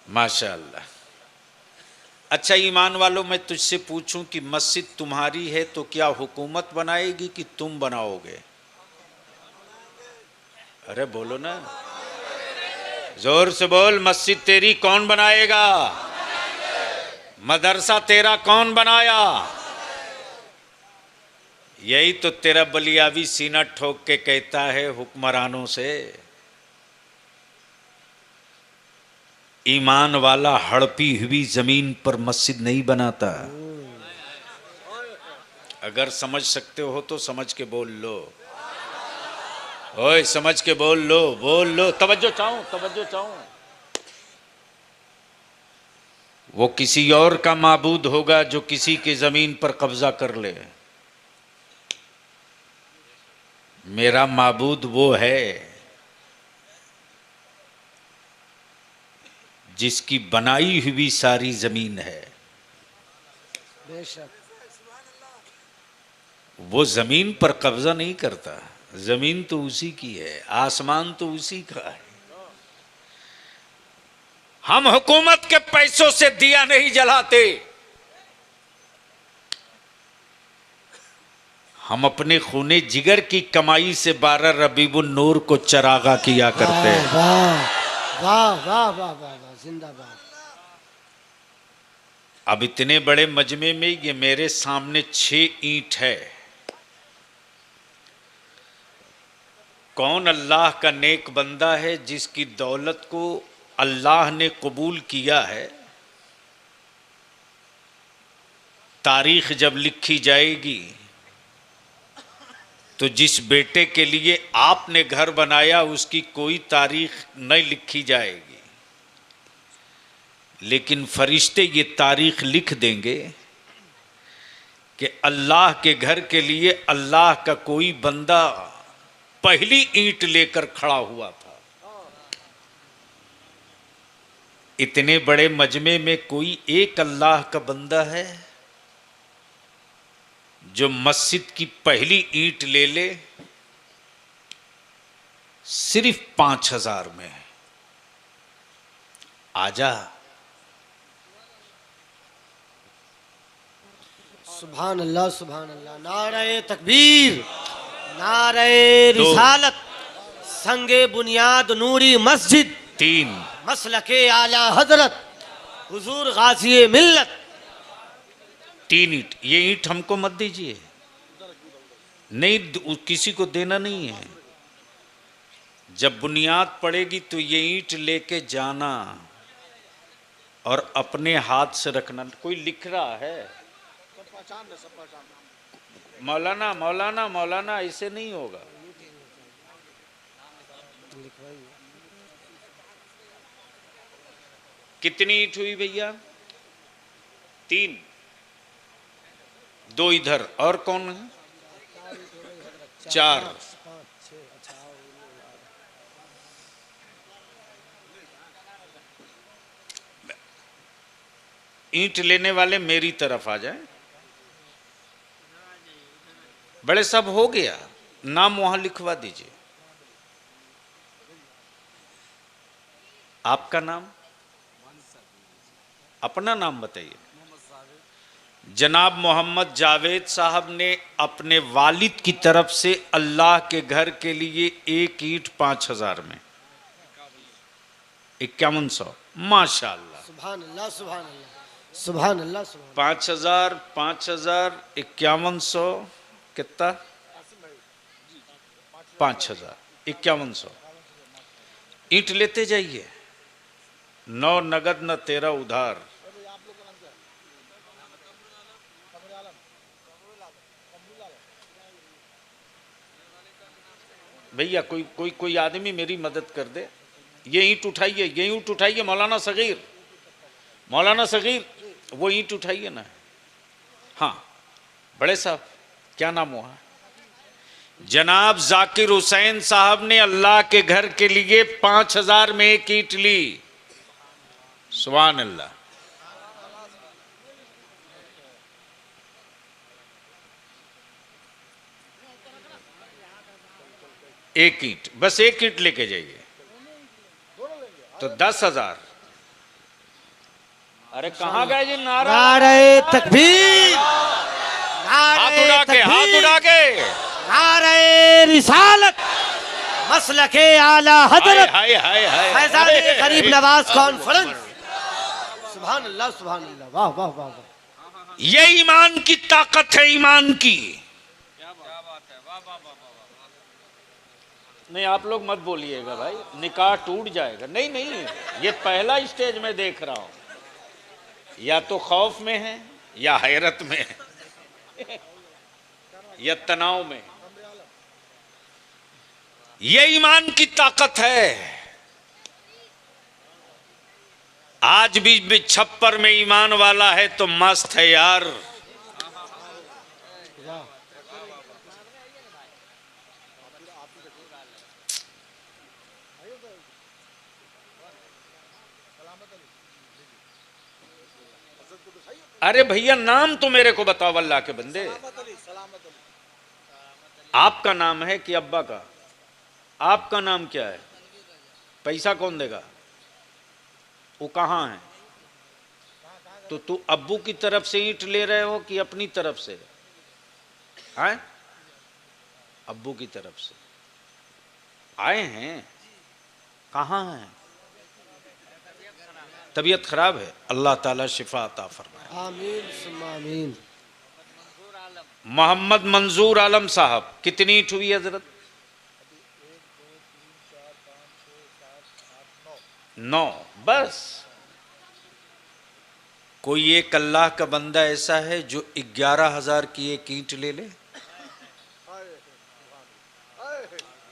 माशाअल्लाह। अच्छा ईमान वालों, मैं तुझसे पूछूं कि मस्जिद तुम्हारी है तो क्या हुकूमत बनाएगी कि तुम बनाओगे? अरे बोलो ना, जोर से बोल। मस्जिद तेरी कौन बनाएगा? मदरसा तेरा कौन बनाया? यही तो तेरा बलियावी सीना ठोक के कहता है हुक्मरानों से, ईमान वाला हड़पी हुई जमीन पर मस्जिद नहीं बनाता। अगर समझ सकते हो तो समझ के बोल लो। ओए समझ के बोल लो, बोल लो। तवज्जो चाहूं, तवज्जो चाहूं। वो किसी और का माबूद होगा जो किसी की जमीन पर कब्जा कर ले। मेरा माबूद वो है जिसकी बनाई हुई सारी जमीन है। बेशक। वो जमीन पर कब्जा नहीं करता, जमीन तो उसी की है, आसमान तो उसी का है। हम हुकूमत के पैसों से दिया नहीं जलाते, हम अपने खूने जिगर की कमाई से 12 रबीउन नूर को चरागा किया करते हैं। वाह वाह वाह वाह वाह वाह, जिंदाबाद। अब इतने बड़े मजमे में ये मेरे सामने 6 ईंट है। कौन अल्लाह का नेक बंदा है जिसकी दौलत को अल्लाह ने कबूल किया है? तारीख जब लिखी जाएगी तो जिस बेटे के लिए आपने घर बनाया उसकी कोई तारीख नहीं लिखी जाएगी, लेकिन फरिश्ते ये तारीख लिख देंगे कि अल्लाह के घर के लिए अल्लाह का कोई बंदा पहली ईंट लेकर खड़ा हुआ था। इतने बड़े मजमे में कोई एक अल्लाह का बंदा है जो मस्जिद की पहली ईंट ले ले? सिर्फ 5,000 में। आजा। सुभान अल्लाह सुभान अल्लाह। नारे तकबीर, नारे रिसालत, संगे बुनियाद नूरी मस्जिद, 3 मसलके आला हजरत, हुजूर गाजी मिल्लत। 3 ईंट। ये ईंट हमको मत दीजिए, नहीं किसी को देना नहीं है। जब बुनियाद पड़ेगी तो ये ईंट लेके जाना और अपने हाथ से रखना। कोई लिख रहा है? मौलाना मौलाना मौलाना, ऐसे नहीं होगा। कितनी ईंट हुई भैया? 3। 2 इधर, और कौन है? 4। ईंट लेने वाले मेरी तरफ आ जाएं। बड़े साहब हो गया, नाम वहां लिखवा दीजिए। आपका नाम, अपना नाम बताइए। जनाब मोहम्मद जावेद साहब ने अपने वालिद की तरफ से अल्लाह के घर के लिए एक ईंट 5,000 में, 5100। माशाअल्लाह, सुभान अल्लाह सुभान अल्लाह सुभान अल्लाह सुभान। 5,000 5,000 5100 कितना? 5,000 5100 ईंट लेते जाइए। 9 नगद न 13 उधार। भैया कोई आदमी मेरी मदद कर दे। ये ईंट उठाइए, ये ईंट उठाइए। मौलाना सगीर, मौलाना सगीर, वो ईंट उठाइए ना। हाँ बड़े साहब, क्या नाम हुआ? जनाब जाकिर हुसैन साहब ने अल्लाह के घर के लिए 5,000 में एक ईंट ली। सुभान अल्लाह। एक ईंट, बस एक ईंट लेके जाइए तो 10,000। अरे कहाँ गए जी नारा? नारे तकबीर, हाथ उड़ा के, हाथ उड़ा के। नारे रिसालत, मसलके आला हजरत, हाय हाय हाय। फैजाने गरीब नवाज कॉन्फ्रेंस। सुभान अल्लाह, सुभान अल्लाह, वाह वाह वाह वाह। ये ईमान की ताकत है, ईमान की। नहीं आप लोग मत बोलिएगा भाई, निकाह टूट जाएगा। नहीं नहीं, ये पहला स्टेज में देख रहा हूं, या तो खौफ में है, या हैरत में है, या तनाव में। ये ईमान की ताकत है। आज भी छप्पर में ईमान वाला है तो मस्त है यार। अरे भैया नाम तो मेरे को बताओ अल्लाह के बंदे। आपका नाम है कि अब्बा का? आपका नाम क्या है? पैसा कौन देगा? वो कहाँ है? तो तू अब्बू की तरफ से ईंट ले रहे हो कि अपनी तरफ से? हैं? अब्बू की तरफ से आए हैं। कहाँ हैं? तबीयत खराब है, अल्लाह ताला शिफा अता फरमाए। आमीन सुम्मा आमीन। मोहम्मद मंजूर आलम साहब, कितनी ईंट हुई हजरत? 9। बस कोई एक अल्लाह का बंदा ऐसा है जो 11,000 की एक ईंट ले ले?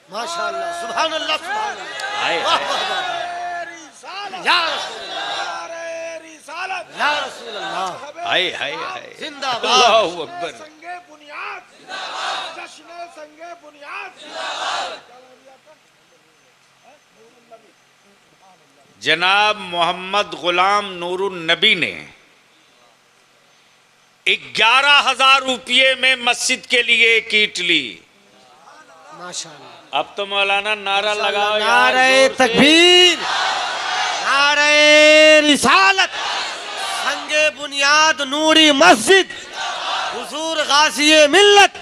माशाअल्लाह, सुभान अल्लाह, सुभान अल्लाह। आए वाह वाह वाह। या रसूल अल्लाह, हाय हाय हाय, जिंदाबाद। अल्लाहू अकबर। संगे बुनियाद, जश्न संगे बुनियाद। जनाब मोहम्मद गुलाम नूरुन नबी ने 11,000 रुपये में मस्जिद के लिए एक ईंट ली। माशाअल्लाह। अब तो मौलाना नारा लगाओ यार, नारे जोर से। तकबीर, नारे रिसालत, संगे बुनियाद नूरी मस्जिद, हुजूर गाज़ी मिल्लत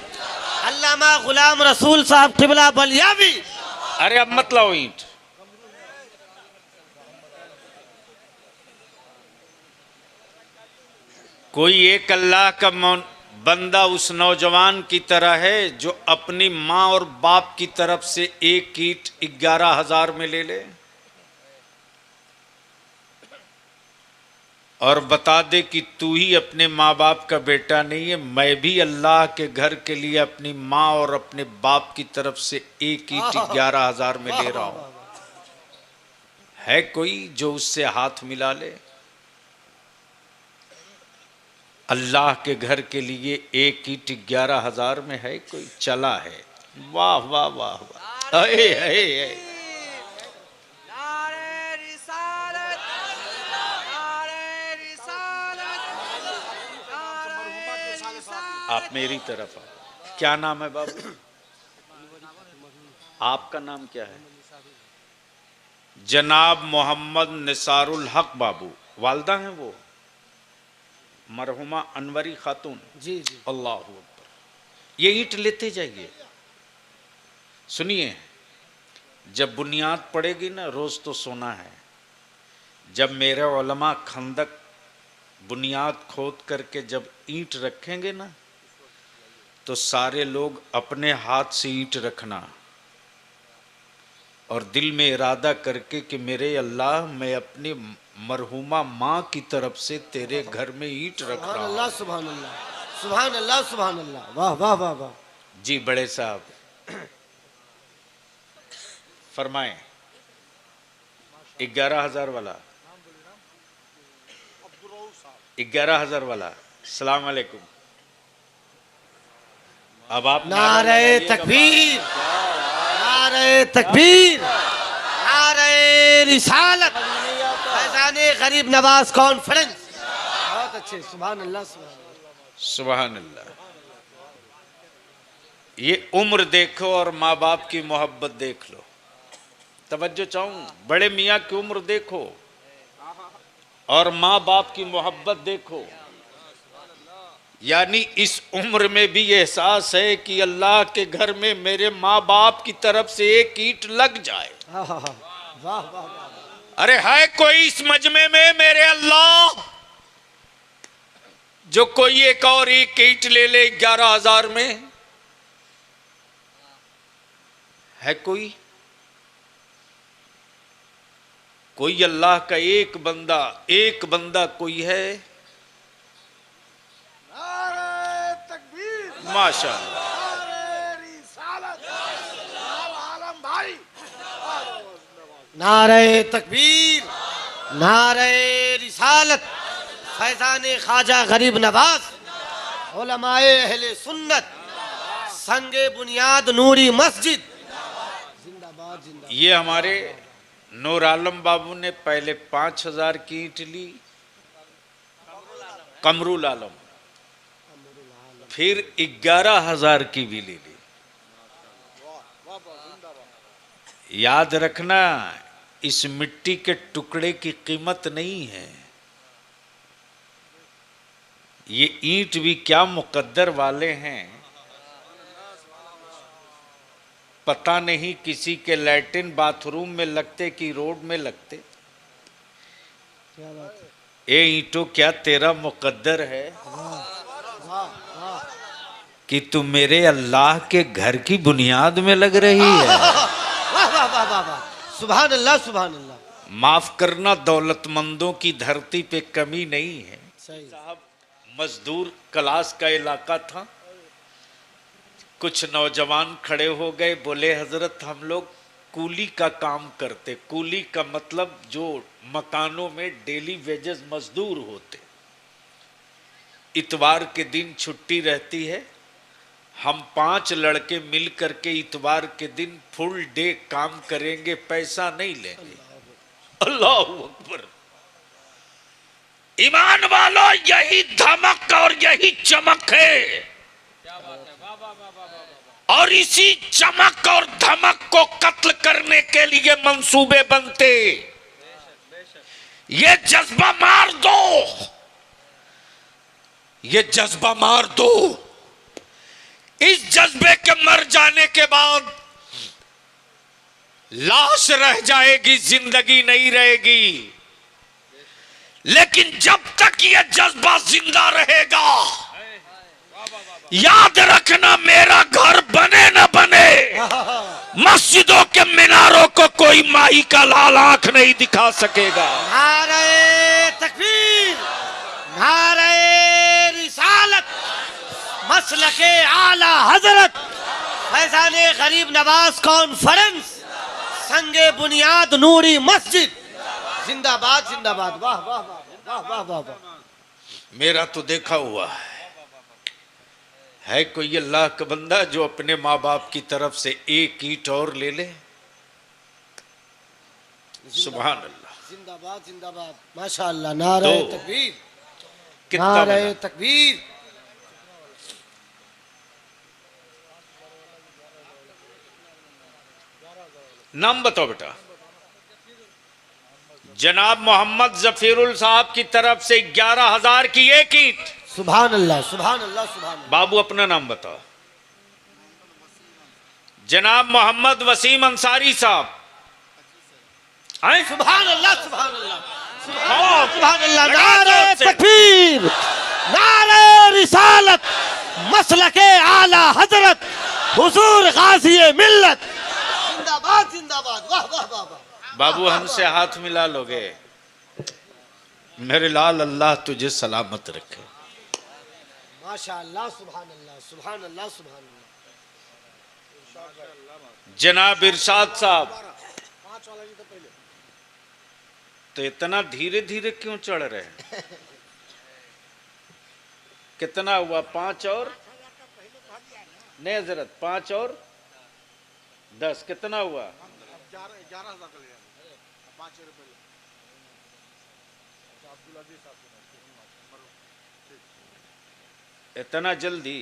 अल्लामा गुलाम रसूल साहब क़िबला बलियावी। अरे अब मत लाओ ईंट। कोई एक अल्लाह का बंदा उस नौजवान की तरह है जो अपनी माँ और बाप की तरफ से एक ईंट 11,000 में ले ले और बता दे कि तू ही अपने माँ बाप का बेटा नहीं है, मैं भी अल्लाह के घर के लिए अपनी माँ और अपने बाप की तरफ से एक ईंट 11,000 में ले रहा हूं। है कोई जो उससे हाथ मिला ले? अल्लाह के घर के लिए एक ईंट 11,000 में है कोई? चला है। वाह वाह वाह वाह। अरे अरे आप मेरी तरफ आओ। क्या नाम है बाबू? आपका नाम क्या है? जनाब मोहम्मद निसारुल हक बाबू। वालदा हैं वो मरहुमा अनवरी खातून। जी जी। अल्लाह अकबर। ये ईंट लेते जाइए। सुनिए, जब बुनियाद पड़ेगी ना, रोज तो सोना है। जब मेरे उलमा खंदक बुनियाद खोद करके जब ईंट रखेंगे ना, तो सारे लोग अपने हाथ से ईंट रखना और दिल में इरादा करके कि मेरे अल्लाह, मैं अपनी मरहुमा माँ की तरफ से तेरे घर में ईंट रख सुभान रहा हूँ। अल्लाह, सुभान अल्लाह, सुभान अल्लाह, सुभान अल्लाह। वाह वाह वाह वाह। जी बड़े साहब फरमाएं। 11,000 वाला, 11,000 वाला। सलाम अलैकुम। अब आप नारे तकबीर, नारे तकबीर, नारे रिसालत, फैजाने गरीब नवाज कॉन्फ्रेंस। बहुत अच्छे। सुभान अल्लाह, सुभान अल्लाह। सुभान अल्लाह। ये उम्र देखो और माँ बाप की मोहब्बत देख लो। तवज्जो चाहूं, बड़े मियाँ की उम्र देखो, और माँ बाप की मोहब्बत देखो, यानी इस उम्र में भी एहसास है कि अल्लाह के घर में मेरे माँ बाप की तरफ से एक ईंट लग जाए। वाह वाह वाह वाह। अरे है कोई इस मजमे में मेरे अल्लाह जो कोई एक और एक ईंट ले ले 11,000 में? है कोई? कोई अल्लाह का एक बंदा कोई है? नारे तकबीर, माशाअल्लाह। नारे रिसालत, नारे आलम भाई, नारे तकबीर, नारे रिसालत, फैजान ख्वाजा गरीब नवाज, उलमाए अहले सुन्नत, संगे बुनियाद नूरी मस्जिद जिंदाबाद जिंदाबाद। ये हमारे नूर आलम बाबू ने पहले 5,000 की ईंट ली, कमरुल आलम, फिर 11,000 की भी ले ली। याद रखना, इस मिट्टी के टुकड़े की कीमत नहीं है। ये ईंट भी क्या मुकद्दर वाले हैं, पता नहीं किसी के लैट्रिन बाथरूम में लगते कि रोड में लगते। क्या बात है, ए ईंटों, क्या तेरा मुकद्दर है वाह वाह। कि तू मेरे अल्लाह के घर की बुनियाद में लग रही है। वाह वाह वाह वाह वाह, सुभान अल्लाह सुभान अल्लाह। माफ करना, दौलतमंदों की धरती पे कमी नहीं है। सही। साहब, मजदूर क्लास का इलाका था। कुछ नौजवान खड़े हो गए, बोले हजरत हम लोग कूली का काम करते। कूली का मतलब जो मकानों में डेली वेजेस मजदूर होते। इतवार के दिन छुट्टी रहती है, हम 5 लड़के मिल करके इतवार के दिन फुल डे काम करेंगे, पैसा नहीं लेंगे। अल्लाह अकबर। ईमान वालों, यही धमक और यही चमक है। और इसी चमक और धमक को कत्ल करने के लिए मंसूबे बनते। ये जज्बा मार दो, ये जज्बा मार दो। इस जज्बे के मर जाने के बाद लाश रह जाएगी, जिंदगी नहीं रहेगी। लेकिन जब तक यह जज्बा जिंदा रहेगा, याद रखना, मेरा घर बने न बने, मस्जिदों के मीनारों को कोई माई का लाल आंख नहीं दिखा सकेगा। नारे तकबीर, नारे रिसालत, मसलके आला हजरत, फैजाने गरीब नवाज कॉन्फ्रेंस, संगे बुनियाद नूरी मस्जिद जिंदाबाद जिंदाबाद। वाह वाह वाह वाह वाह वाह। मेरा तो देखा हुआ है कोई अल्लाह का बंदा जो अपने माँ बाप की तरफ से एक ईंट और ले ले? सुभान अल्लाह, जिंदाबाद जिंदाबाद, माशाअल्लाह। नारे दो। तकबीर, कितना नारे बड़ा। तकबीर। नाम बताओ बेटा। जनाब मोहम्मद जफीरुल साहब की तरफ से 11,000 की एक ईंट। सुभान अल्लाह सुभान अल्लाह सुभान अल्लाह। बाबू अपना नाम बताओ। जनाब मोहम्मद वसीम अंसारी साहब। आए? सुभान अल्लाह सुभान अल्लाह हाँ, सुभान अल्लाह। लगा नारे जोर से। तकबीर, नारे रिसालत, मसलके आला हजरत, हुजूर गाज़ी मिल्लत जिंदाबाद जिंदाबाद। वाह वाह वाह वाह। बाबू हमसे हाथ मिला लोगे? मेरे लाल, अल्लाह तुझे सलामत रखे। माशाअल्लाह, सुभान अल्लाह सुभान अल्लाह सुभान अल्लाह। जनाब इरशाद साहब। तो इतना धीरे धीरे क्यों चढ़ रहे हैं? कितना हुआ? 5 और नहीं हजरत, 5 और 10 कितना हुआ? 11,000 का लिया 5 रुपए। इतना जल्दी?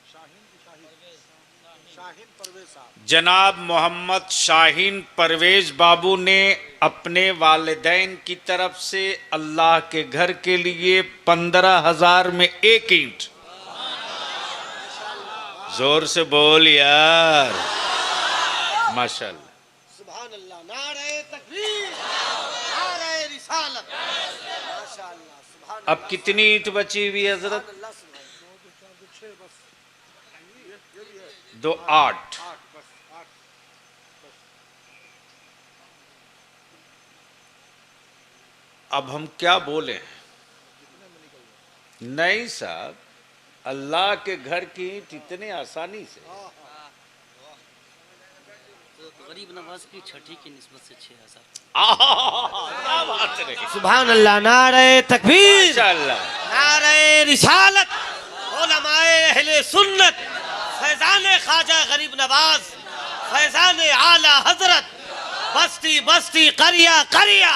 शाहीन परवेज साहब। जनाब मोहम्मद शाहीन परवेज बाबू ने अपने वालिदैन की तरफ से अल्लाह के घर के लिए 15,000 में एक ईंट। जोर से बोल यार, माशाल्लाह। सुभान अल्लाह, नारे तकबीर, नारे रिसालत, माशाअल्लाह, सुभान अब कितनी ईंट बची हुई है हजरत? अल्लाह, सुभान 2 8। 8 बस 8। अब हम क्या बोले? नहीं साहब, अल्लाह के घर की ईंट इतने आसानी से। गरीब नवाज की छठी की निस्बत से 6,000। क्या बात रही, सुभान अल्लाह, नारे तकबीर, माशाल्लाह। नारे रिसालत, उलमाए अहले सुन्नत, फैजान ख्वाजा गरीब नवाज, फैजान आला हजरत, बस्ती बस्ती करिया करिया,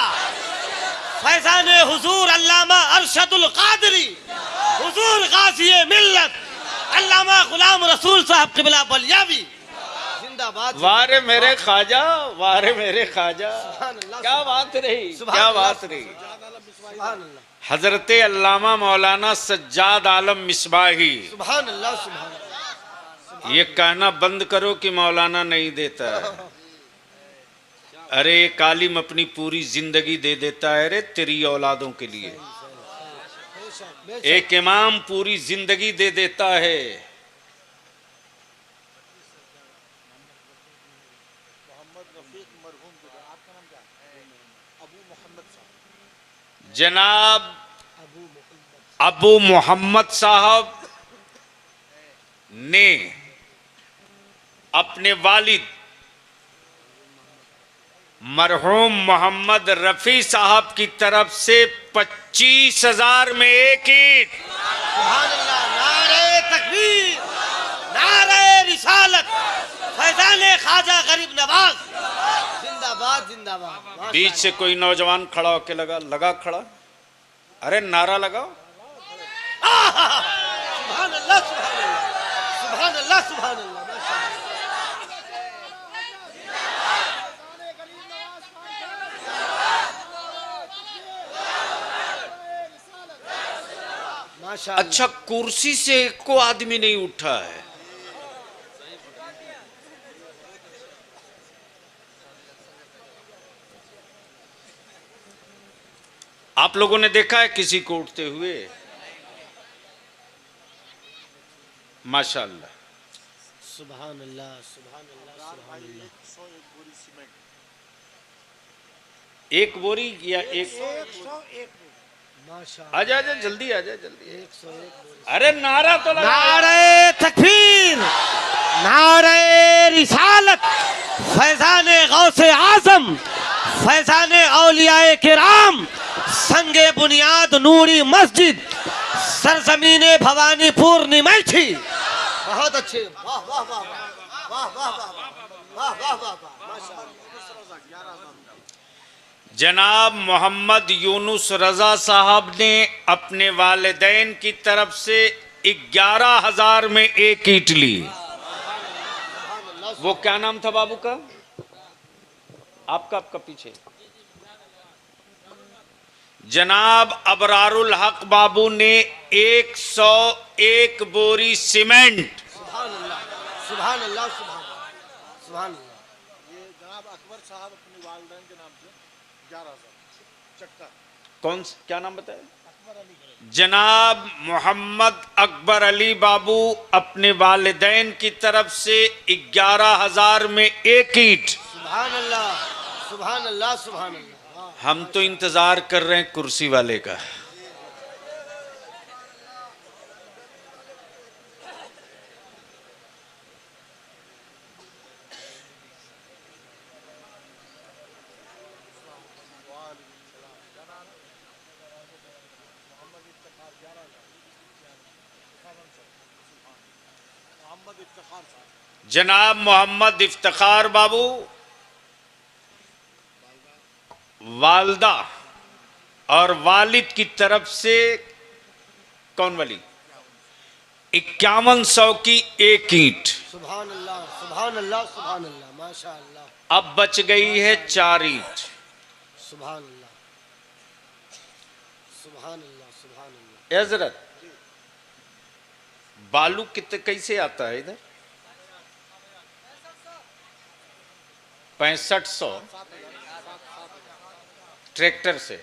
फैजान हुजूर अल्लामा अरशदुल कादरी, हुजूर गाज़ी मिल्लत अल्लामा गुलाम रसूल साहब क़िबला बलियावी, जिंदाबाद। वारे मेरे ख्वाजा, वारे मेरे ख्वाजा, सुभान अल्लाह, क्या बात रही, सुभान क्या अल्लाह, बात रही। सुभान अल्लाह, हजरत अल्लामा मौलाना सज्जाद आलम मिसबाही। सुभान अल्लाह, सुभान अल्लाह। ये कहना बंद करो कि मौलाना नहीं देता है। अरे एक आलिम अपनी पूरी जिंदगी दे देता है रे तेरी औलादों के लिए। एक इमाम पूरी जिंदगी दे देता है। मोहम्मद रफीक मरहूम के, आपका नाम क्या है? अबू मोहम्मद साहब। जनाब अबू मोहम्मद साहब ने अपने वालिद मरहूम मोहम्मद रफी साहब की तरफ से 25,000 में एक ईंट। सुभान अल्लाह, नारे तकबीर, नारे रिसालत, फैजान ख्वाजा गरीब नवाज, जिंदाबाद जिंदाबाद। बीच से कोई नौजवान खड़ा होके लगा खड़ा, अरे नारा लगाओ। सुभान अल्लाह, सुभान अल्लाह, सुभान अल्लाह, सुभान अल्लाह, माशाअल्लाह। अच्छा, कुर्सी से को आदमी नहीं उठा है। आप लोगों ने देखा है किसी को उठते हुए? माशाअल्लाह, सुभान अल्लाह, सुभान अल्लाह, सुभान अल्लाह। 101 बोरी सीमेंट। एक बोरी या एक? 101 माशाअल्लाह, आजा आजा, जल्दी आजा, जल्दी। 101। अरे नारा तो लगा। नारे तकबीर, नारे रिसालत, फैजान गौसे आजम, फैजान औलियाए किराम, संगे बुनियाद नूरी मस्जिद, सरजमीने भवानीपुर निमैठी। बहुत अच्छे, वाह वाह वाह वाह वाह वाह वाह वाह वाह वाह वाह, माशाअल्लाह। जनाब मोहम्मद यूनुस रजा साहब ने अपने वालिदैन की तरफ से 11,000 में एक ईंट ली। वो क्या नाम था बाबू का? आपका पीछे। जनाब अबरारुल हक बाबू ने 101 बोरी सीमेंट। सुभान अल्लाह, सुभान अल्लाह, सुभान अल्लाह। ये जनाब अकबर साहब अपने वालिदैन के नाम से 11,000 चक्का। कौन, क्या नाम बताया? जनाब मोहम्मद अकबर अली बाबू अपने वालिदैन की तरफ से 11,000 में एक ईंट। सुभान अल्लाह, सुभान अल्लाह, सुभान अल्लाह। हम तो इंतजार कर रहे हैं कुर्सी वाले का। जनाब मोहम्मद इफ्तिखार बाबू वालदा और वालिद की तरफ से, कौन वाली? 5100 की एक ईंट, सुभान अल्लाह, सुभान अल्लाह, सुभान अल्लाह, माशा अल्लाह, अब बच गई है 4 ईंट। सुभान अल्लाह, सुभान अल्लाह, सुभान अल्लाह। हजरत बालू कितने कैसे आता है इधर? 6500 ट्रैक्टर से।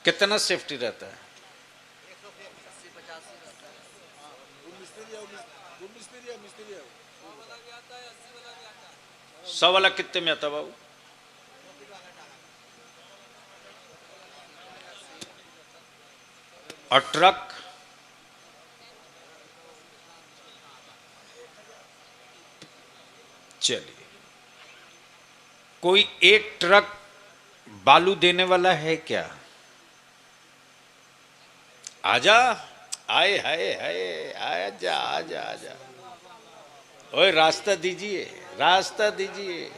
कितना सेफ्टी रहता है? मिस्त्री है 100 वाला कितने में आता बाबू? और ट्रक? चलिए, कोई एक ट्रक बालू देने वाला है क्या? आजा, आए हाय हाय, आजा आजा आजा, ओए रास्ता दीजिए, रास्ता दीजिए।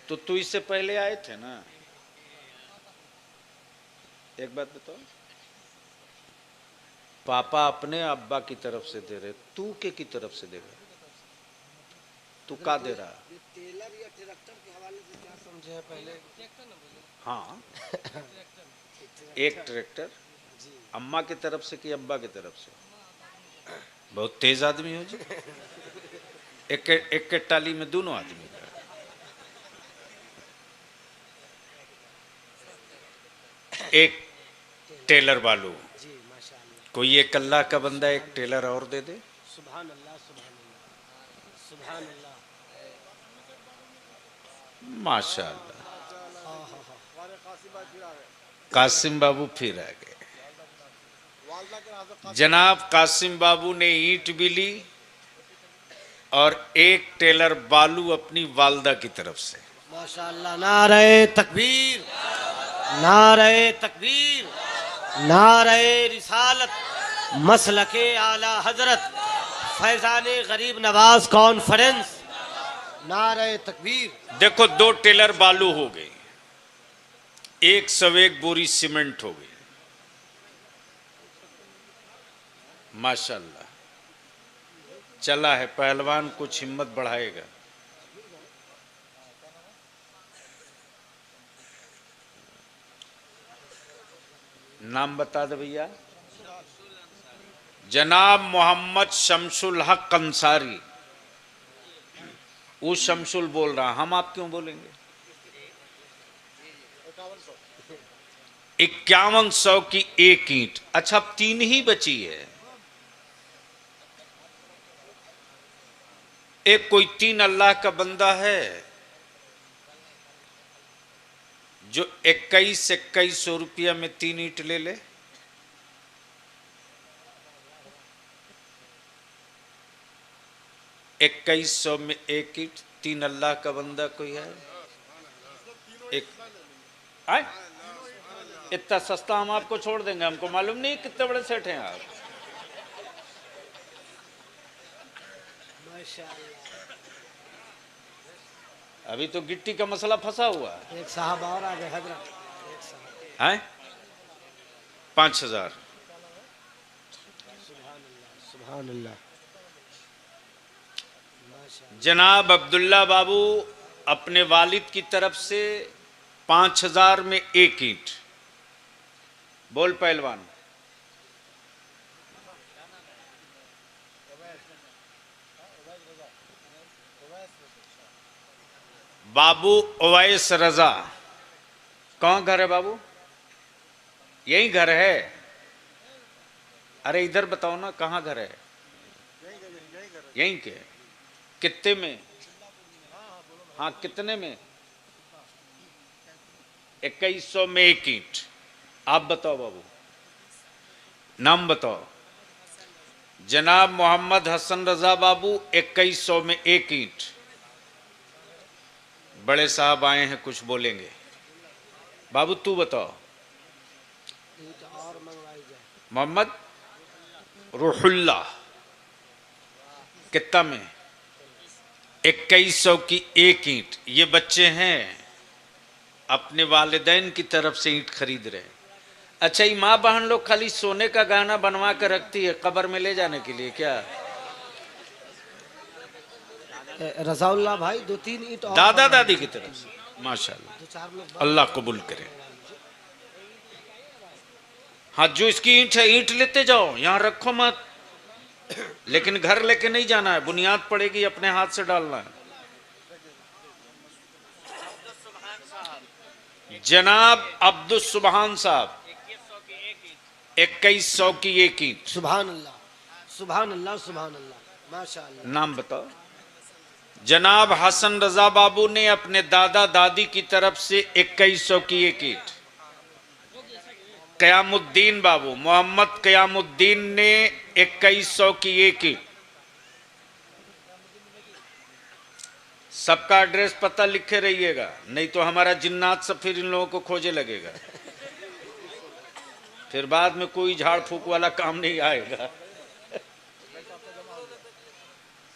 तो तू इससे पहले आए थे ना? एक बात बताओ, पापा अपने अब्बा की तरफ से दे रहे, तू के की तरफ से दे रहे? तू का दे रहा? टेलर या ट्रैक्टर के हवाले से क्या समझे हैं पहले? हाँ, एक ट्रैक्टर अम्मा की तरफ से कि अब्बा की तरफ से? बहुत तेज आदमी हो जी, एक के टाली में दोनों आदमी का। एक टेलर बालू, जी माशा अल्लाह, कोई एक अल्लाह का बंदा एक टेलर और दे दे। सुभान अल्लाह, सुभान अल्लाह, सुभान अल्लाह, माशाअल्लाह। हमारे कासिम भाई फिर आ गए। कासिम बाबू फिर आ गए। वालदा के नाम से जनाब कासिम बाबू ने ईंट भी ली और एक टेलर बालू अपनी वालदा की तरफ से। माशा अल्लाह, नारे तकबीर, नारे तकबीर, नारे रिसालत, मसलके आला हजरत, फैजाने गरीब नवाज कॉन्फ्रेंस, नारे तकबीर। देखो, 2 टेलर बालू हो गई, 101 बोरी सीमेंट हो गई। माशाअल्लाह, चला है पहलवान, कुछ हिम्मत बढ़ाएगा। नाम बता दे भैया। जनाब मोहम्मद शमसुल हक अंसारी। वो शमसुल बोल रहा, हम आप क्यों बोलेंगे? 5100 की एक ईंट। अच्छा, अब 3 ही बची है। एक कोई 3 अल्लाह का बंदा है जो 2100 रुपया में 3 ईंट ले ले। $2100 में एक ईंट, 3 अल्लाह का बंदा कोई है? एक आए? इतना सस्ता हम आपको छोड़ देंगे? हमको मालूम नहीं कितने बड़े सेठ हैं आप। अभी तो गिट्टी का मसला फंसा हुआ है। एक साहब और आ गए हजरत, एक साहब। हैं? 5000। सुभान अल्लाह, जनाब अब्दुल्ला बाबू अपने वालिद की तरफ से 5000 में एक ईंट। बोल पहलवान। बाबू ओवैस रजा। कौन घर है बाबू? यही घर है? अरे इधर बताओ ना, कहाँ घर है? यहीं के? कितने में? हाँ, कितने में? 2100 में एक ईंट। आप बताओ बाबू, नाम बताओ। जनाब मोहम्मद हसन रजा बाबू, 2100 में एक ईंट। बड़े साहब आए हैं, कुछ बोलेंगे। बाबू तू बताओ। और मंगवाई जाए। मोहम्मद रूहुल्लाह, कितना में? 2100 की एक ईंट। ये बच्चे हैं अपने वालिदैन की तरफ से ईंट खरीद रहे हैं। अच्छा, ये माँ बहन लोग खाली सोने का गहना बनवा कर रखती है कब्र में ले जाने के लिए क्या? रजाउल्लाह भाई 2-3 ईंट और दादा दादी की तरफ से माशाल्लाह, 2-4 लोग अल्लाह कबूल करे। हाँ, जो इसकी ईंट है ईंट लेते जाओ, यहाँ रखो मत, लेकिन घर लेके नहीं जाना है, बुनियाद पड़ेगी अपने हाथ से डालना है। जनाब अब्दुल सुबहान साहब 2100 की एक ईंट। सुभान अल्लाह, सुभान अल्लाह, सुभान अल्लाह, माशाअल्लाह। नाम बताओ। जनाब हसन रजा बाबू ने अपने दादा दादी की तरफ से 2100 की एक ईंट। कयामुद्दीन बाबू, मोहम्मद कयामुद्दीन ने 2100 की एक ईंट। सबका एड्रेस पता लिखे रहिएगा, नहीं तो हमारा जिन्नात सब फिर इन लोगों को खोजे लगेगा, फिर बाद में कोई झाड़ फूक वाला काम नहीं आएगा।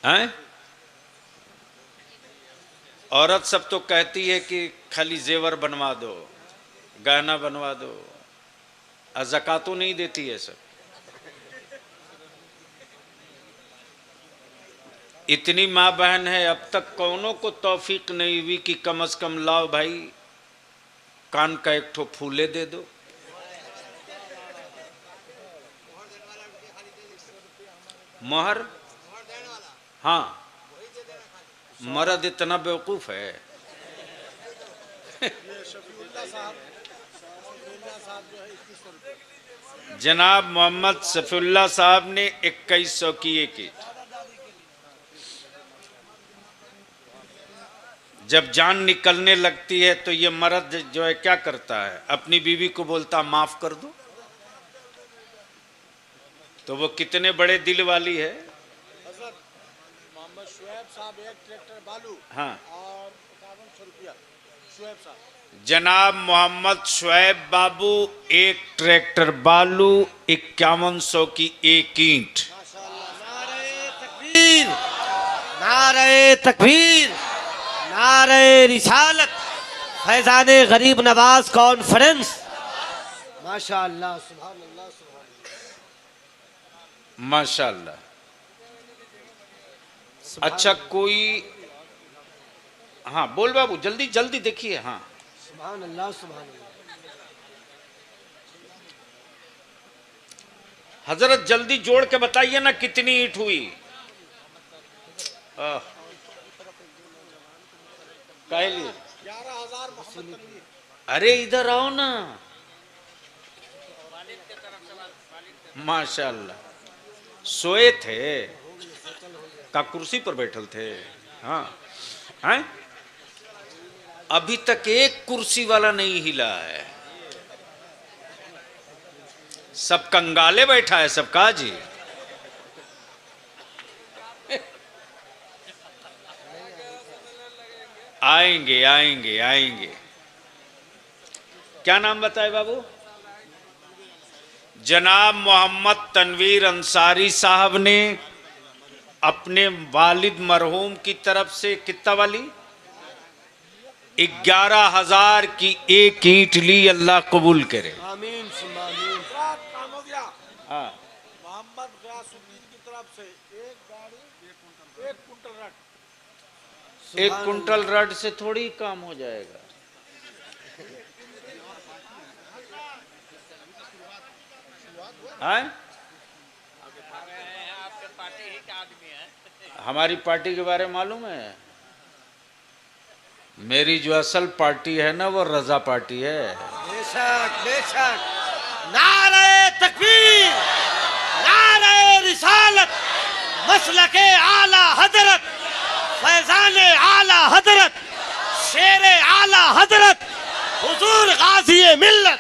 हैं? औरत सब तो कहती है कि खाली जेवर बनवा दो, गहना बनवा दो, ज़कातो नहीं देती है सब। इतनी माँ बहन है, अब तक कौनों को तौफीक नहीं हुई कि कम से कम लाओ भाई कान का एक ठो फूले दे दो। मोहर, हाँ, मर्द इतना बेवकूफ है। जनाब मोहम्मद सफीउल्लाह साहब ने 2100 की एक ईंट। जब जान निकलने लगती है तो ये मर्द जो है क्या करता है, अपनी बीवी को बोलता माफ कर दो, तो वो कितने बड़े दिल वाली है। मोहम्मद शुएब साहब एक ट्रैक्टर बालू हाँ, और 5100 रुपया। शुएब साहब, जनाब मोहम्मद शुएब बाबू एक ट्रैक्टर बालू 5100 की एक ईंट। नारे तकबीर, नारे तकबीर, नारे रिसालत, फैजाने गरीब नवाज कॉन्फ्रेंस, माशाअल्लाह, सुभान अल्लाह, सुभान माशाल्लाह। अच्छा, कोई, हाँ बोल बाबू, जल्दी जल्दी देखिए। हाँ, सुभान अल्लाह, सुभान अल्लाह। हजरत जल्दी जोड़ के बताइए ना कितनी ईंट हुई। काहे लिए? 11,000 मोहम्मद तनवीर। अरे इधर आओ ना, माशाल्लाह। सोए थे का कुर्सी पर बैठल थे? हाँ, हैं? अभी तक एक कुर्सी वाला नहीं हिला है, सब कंगाले बैठा है सबका जी। आएंगे आएंगे आएंगे। क्या नाम बताए बाबू? जनाब मोहम्मद तनवीर अंसारी साहब ने अपने वालिद मरहूम की तरफ से कितना वाली 11,000 की एक ईंट ली। अल्लाह कबूल करे, आमीन सुम्मा आमीन। काम हो गया। हाँ। मोहम्मद गयासुद्दीन की तरफ से एक गाड़ी 1 कुंटल रट। एक कुंटल रड से थोड़ी काम हो जाएगा। हाँ? हमारी पार्टी के बारे में मालूम है? मेरी जो असल पार्टी है ना वो रजा पार्टी है। बेशक बेशक। नारे तकबीर, नारे रिसालत, मसलके आला हजरत, फैजाने आला हजरत, शेरे आला हजरत, हुजूर गाजी मिल्लत।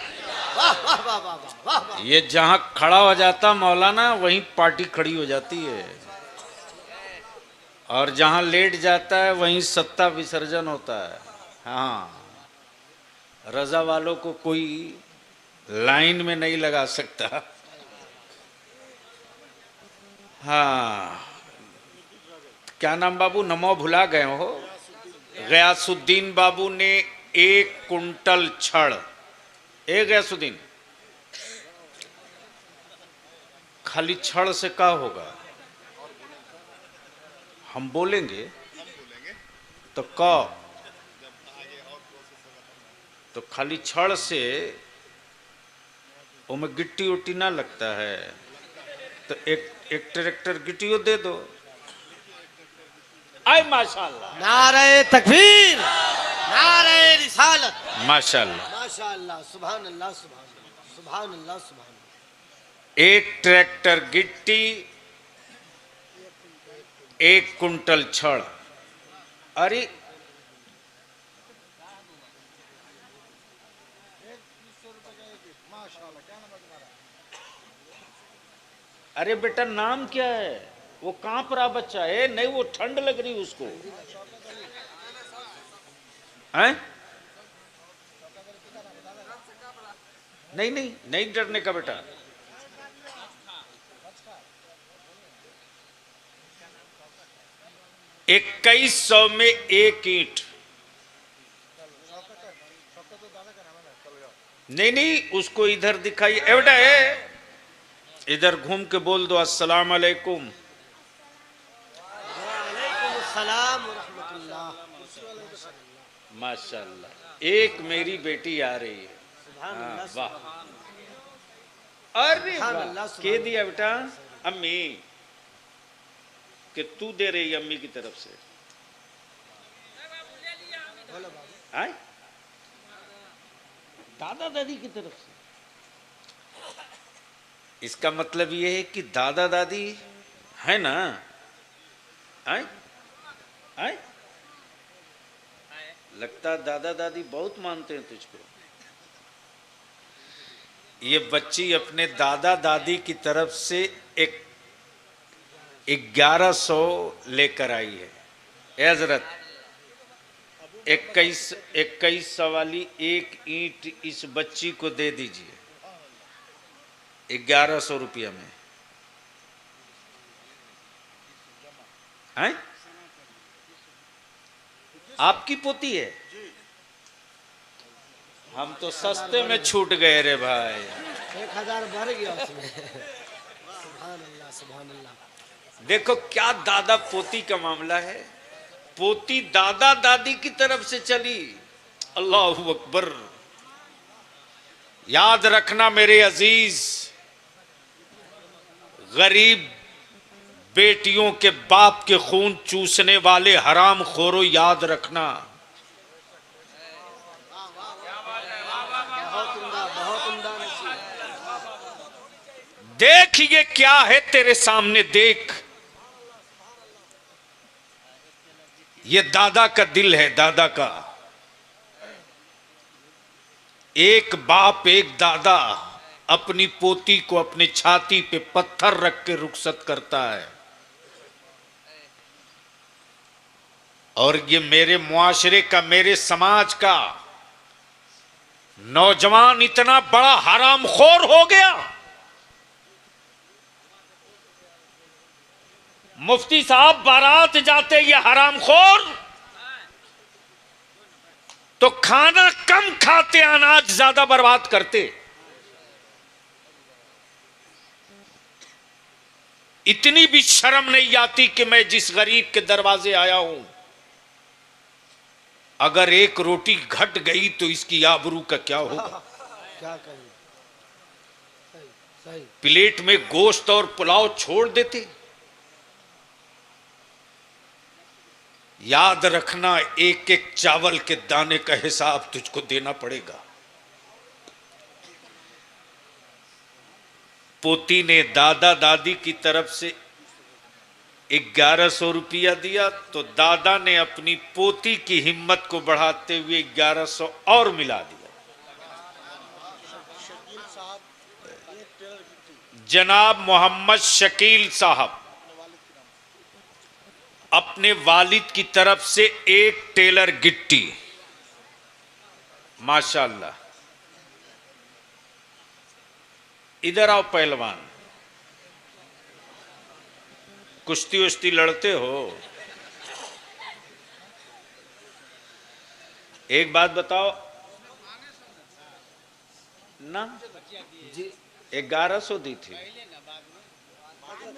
वाह वाह वाह वाह वाह वाह। ये जहां खड़ा हो जाता मौलाना वहीं पार्टी खड़ी हो जाती है, और जहां लेट जाता है वहीं सत्ता विसर्जन होता है। हाँ, रजा वालों को कोई लाइन में नहीं लगा सकता। हाँ, क्या नाम बाबू, नमो भुला गए हो। गयासुद्दीन बाबू ने 1 कुंटल छड़, ए गयासुद्दीन, खाली छड़ से क्या होगा? हम बोलेंगे तो तो खाली छड़ से उसमें गिट्टी उट्टी ना लगता है, तो एक ट्रैक्टर गिट्टियों दे दो। आय माशाल्लाह, नारे तकबीर, नारे रिसालत, माशाल्लाह। माशाअल्लाह, सुभान अल्लाह, सुभान अल्लाह, सुभान अल्लाह, सुभान अल्लाह। 1 ट्रैक्टर गिट्टी, 1 कुंटल छड़। अरे माशाल्लाह, क्या नाम है तुम्हारा? अरे बेटा नाम क्या है? वो कांप रहा बच्चा है। नहीं, वो ठंड लग रही उसको हैं? नहीं नहीं नहीं डरने का बेटा। 2100 में 1 ईंट। नहीं नहीं, उसको इधर दिखाइए। ए बेटा, इधर घूम के बोल दो अस्सलाम वालेकुम। वालेकुम सलाम व रहमतुल्लाह। माशाल्लाह, एक मेरी बेटी आ रही है। सुभान हाँ, अल्लाह, वाह। सुभान अरे सुभान वाह, अल्लाह, सुभान के दिया बेटा? अम्मी कि तू दे रही अम्मी की तरफ से? बोलो बाबू। आए दादा दादी की तरफ से। इसका मतलब यह है कि दादा दादी है ना? आए आए लगता दादा दादी बहुत मानते हैं तुझको। ये बच्ची अपने दादा दादी की तरफ से एक 1100 लेकर आई है। ए हजरत, 2100 वाली 1 ईंट इस बच्ची को दे दीजिए 1100 रुपया में। हैं? आपकी पोती है? हम तो सस्ते में छूट गए रे भाई। 1000 बढ़ गया उसमें। सुभान अल्लाह, सुभान अल्लाह। देखो क्या दादा पोती का मामला है। पोती दादा दादी की तरफ से चली। अल्लाह अकबर। याद रखना मेरे अजीज, गरीब बेटियों के बाप के खून चूसने वाले हराम खोरो, याद रखना। बहुत उम्दा, बहुत उम्दा नसीब। देख ये क्या है तेरे सामने, देख ये दादा का दिल है, दादा का। एक बाप, एक दादा अपनी पोती को अपने छाती पे पत्थर रख के रुखसत करता है। और ये मेरे मुआशरे का, मेरे समाज का नौजवान इतना बड़ा हरामखोर हो गया। मुफ्ती साहब बारात जाते ये हरामखोर तो खाना कम खाते, अनाज ज्यादा बर्बाद करते। इतनी भी शर्म नहीं आती कि मैं जिस गरीब के दरवाजे आया हूं, अगर 1 रोटी घट गई तो इसकी आबरू का क्या होगा। क्या कहें, सही सही। प्लेट में गोश्त और पुलाव छोड़ देते। याद रखना, एक एक चावल के दाने का हिसाब तुझको देना पड़ेगा। पोती ने दादा दादी की तरफ से 1100 रुपया दिया, तो दादा ने अपनी पोती की हिम्मत को बढ़ाते हुए 1100 और मिला दिया। शकील साहब, एक टेलर गिट्टी जनाब मोहम्मद शकील साहब अपने वालिद की तरफ से 1 टेलर गिट्टी। माशाल्लाह। इधर आओ पहलवान, कुश्ती उश्ती लड़ते हो? एक बात बताओ ना, 1100 दी थी।